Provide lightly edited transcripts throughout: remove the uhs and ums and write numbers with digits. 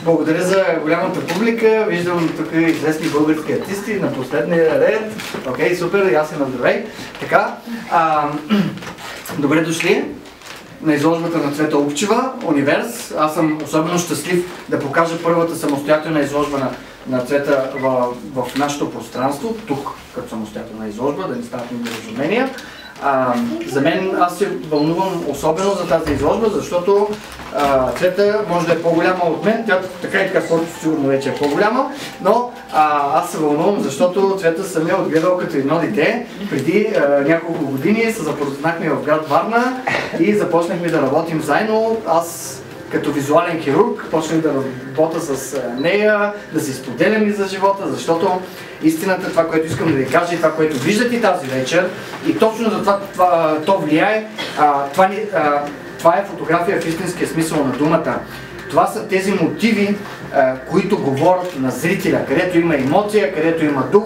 Благодаря за голямата публика. Виждам тук известни български артисти на последния ред. Окей, супер, ясен на здравей. Така, добре дошли на изложбата на Цвета Лупчева, Универс. Аз съм особено щастлив да покажа първата самостоятелна изложба на Цвета в нашето пространство, тук като самостоятелна изложба, да не стават недоразумения. За мен, аз се вълнувам особено за тази изложба, защото Цвета може да е по-голяма от мен, тя така и така сигурно вече е по-голяма, но аз се вълнувам, защото Цвета съм я отгледал като едно дете. Преди няколко години се запознахме в град Варна и започнахме да работим заедно. Аз като визуален хирург почнах да работя с нея, да се споделям за живота, защото истината, това, което искам да ви кажа и това, което виждате тази вечер, и точно за това то влияе, това е фотография в истинския смисъл на думата. Това са тези мотиви, които говорят на зрителя, където има емоция, където има дух.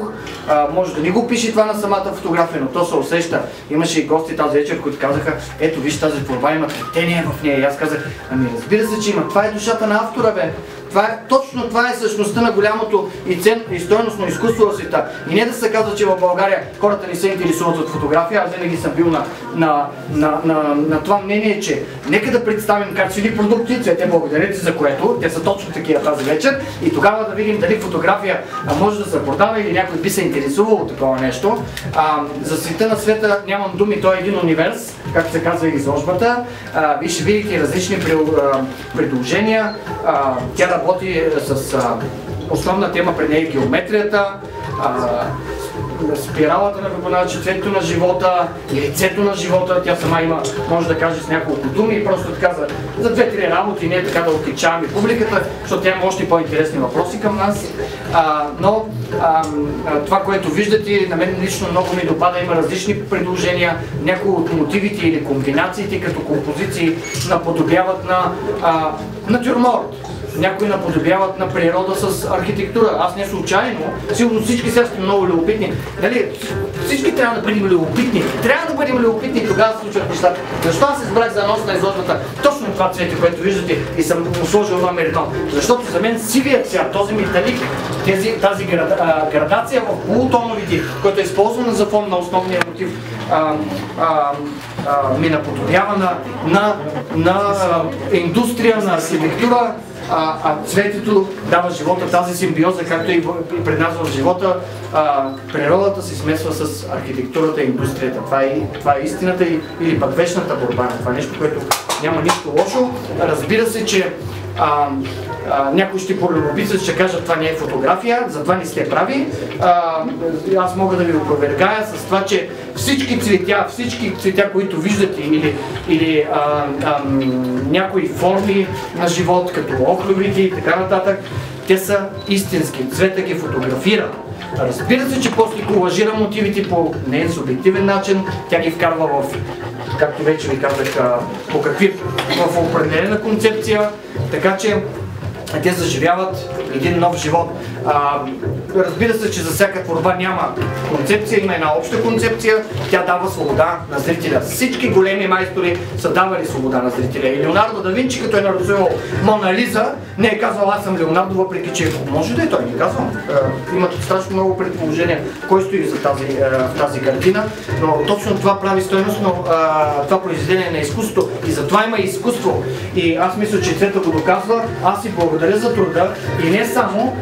Може да не го пише това на самата фотография, но то се усеща. Имаше и гости тази вечер, които казаха, ето виж тази творба има трептение в нея. И аз казах, ами разбира се, че има. Това е душата на автора, бе. Точно това е същността на голямото и стойностно изкуство в света. И не да се казва, че в България хората не се интересуват от фотография. Аз винаги съм бил на това мнение, че нека да представим качествени продукти, Цвете, благодаря ти за което, те са точно такива тази вечер, и тогава да видим дали фотография може да се продава или някой би се интересувал от такова нещо. За света на света нямам думи, той е един универс, както се казва и изложбата. Вие ще видите различни предложения. Тя работи с основна тема при нея геометрията, спиралата на Фибоначи, цветето на живота и лицето на живота. Тя сама има, може да каже с няколко думи, просто така за две-три работи, не така да отличаваме публиката, защото тя има още по-интересни въпроси към нас. Но това, което виждате, на мен лично много ми допада, има различни предложения. Някои от мотивите или комбинациите като композиции наподобяват на натюрморт. Някои наподобяват на природа с архитектура. Аз не случайно, сигурно всички сега сте много любопитни. Нали? Всички трябва да бъдем любопитни. Трябва да бъдем любопитни и тогава се случват нещата. Защо аз избрах за нос на изложбата точно това цвете, което виждате, и съм му сложил номер едно? Защото за мен сивият цвят, този металик, тази градация в полутоновите, който е използвана за фон на основния мотив, ми наподобява на индустрия, на архитектура. Цветето дава живота, тази симбиоза, както и пред нас в живота, природата се смесва с архитектурата и индустрията. Това е истината или пък вечната борба. Това е нещо, което няма нищо лошо. Разбира се, че някой ще полюбопитат, ще кажат, това не е фотография, затова не сте прави. Аз мога да ви опровергая с това, че всички цветя, които виждате, или някои форми на живот, като охлювите и така нататък, те са истински. Цвета ги фотографира. Разбира се, че после колажира мотивите по неин субективен начин, тя ги вкарва в, както вече ви казах, в определена концепция, така че те заживяват един нов живот. Разбира се, че за всяка творба няма концепция, има една обща концепция, тя дава свобода на зрителя. Всички големи майстори са давали свобода на зрителя. И Леонардо да Винчи, като е нарисувал Мона Лиза, не е казал, аз съм Леонардо, въпреки че може да е, той не казвам. Имат страшно много предположения кой стои за тази картина, но точно това прави стойностно това произведение на изкуството, и затова има изкуство. И аз мисля, че Цвета го доказва. Аз си благодаря за труда, и не само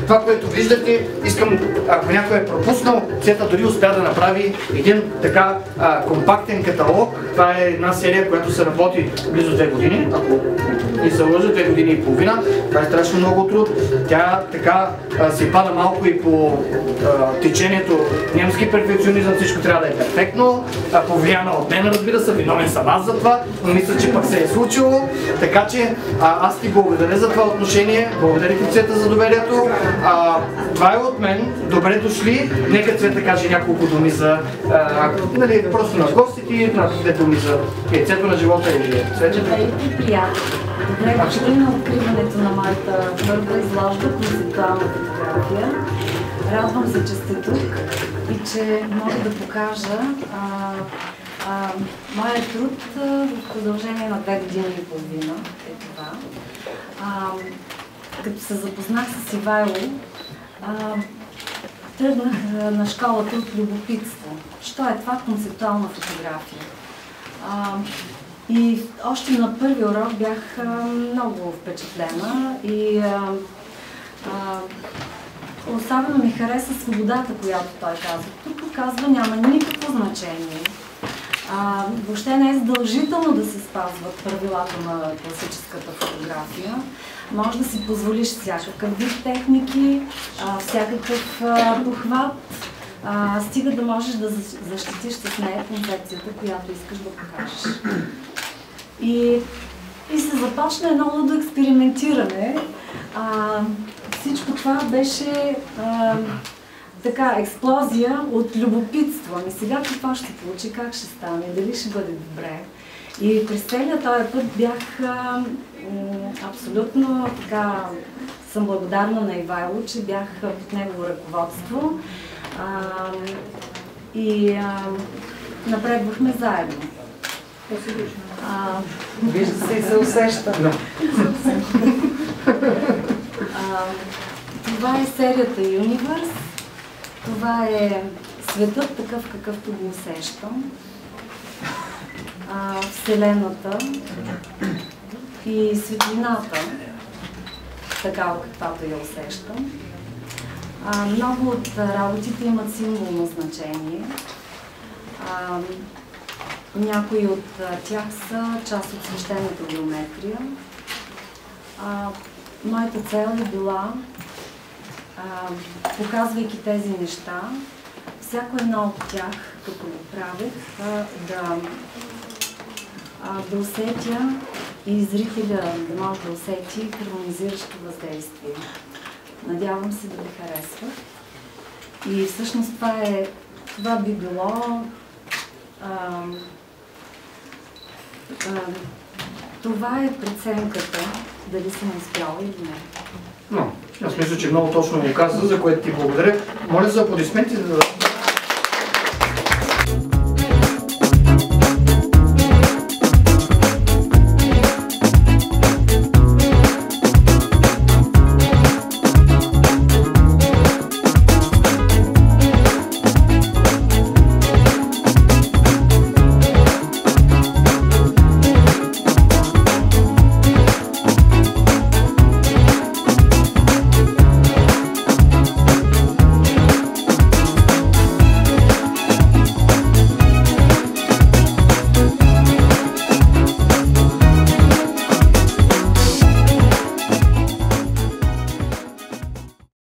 това, което виждате, искам, ако някой е пропуснал, Цвета дори успя да направи един така компактен каталог. Това е една серия, която се работи близо 2 години, ако не се лъжа, 2 години и половина. Това е страшно много труд. Тя така се пада малко и по течението немски перфекционизъм, всичко трябва да е перфектно. Повлияна от мен, разбира се, виновен съм аз за това, но мисля, че пък се е случило. Така че аз ти благодаря за това отношение, благодаря ти, Цвета, за доверието. Това е от мен. Добре дошли. Нека Цвета каже няколко думи за просто на гостите, на две думи за яйцето на живота или Цвета. Приятно. Добре дошли на откриването на моята първа изложба концептуална фотография. Радвам се, че сте тук и че мога да покажа моят труд в продължение на 2 години и половина. Е това. като се запознах с Ивайло, тръгнах на школата от любопитство. Що е това концептуална фотография? И още на първи урок бях много впечатлена и особено ми хареса свободата, която той казва. Тук казва, няма никакво значение. Въобще не е задължително да се спазват правилата на класическата фотография. Може да си позволиш всякакъв вид техники, всякакъв похват, стига да можеш да защитиш с нея концепцията, която искаш да покажеш. И се започна едно лудо експериментиране. Всичко това беше така, експлозия от любопитство. Ами сега какво ще получи, как ще стане, дали ще бъде добре. И през целия този път бях абсолютно така, съм благодарна на Ивайло, че бях под негово ръководство и напредвахме заедно. Вижда се и се усеща. Това е серията Universe. Това е светът такъв, какъвто го усещам. Вселената и светлината, такава каквато я усещам. Много от работите имат символно значение. Някои от тях са част от свещената геометрия. Моята цел е била, показвайки тези неща, всяко едно от тях, като го правех, да усетя и зрителя да може да усети хармонизиращо въздействие. Надявам се да ви харесва. И всъщност това би било това е преценката, дали съм успяла или не. Но, аз мисля, че много точно го каза, за което ти благодаря. Моля за аплодисменти, за да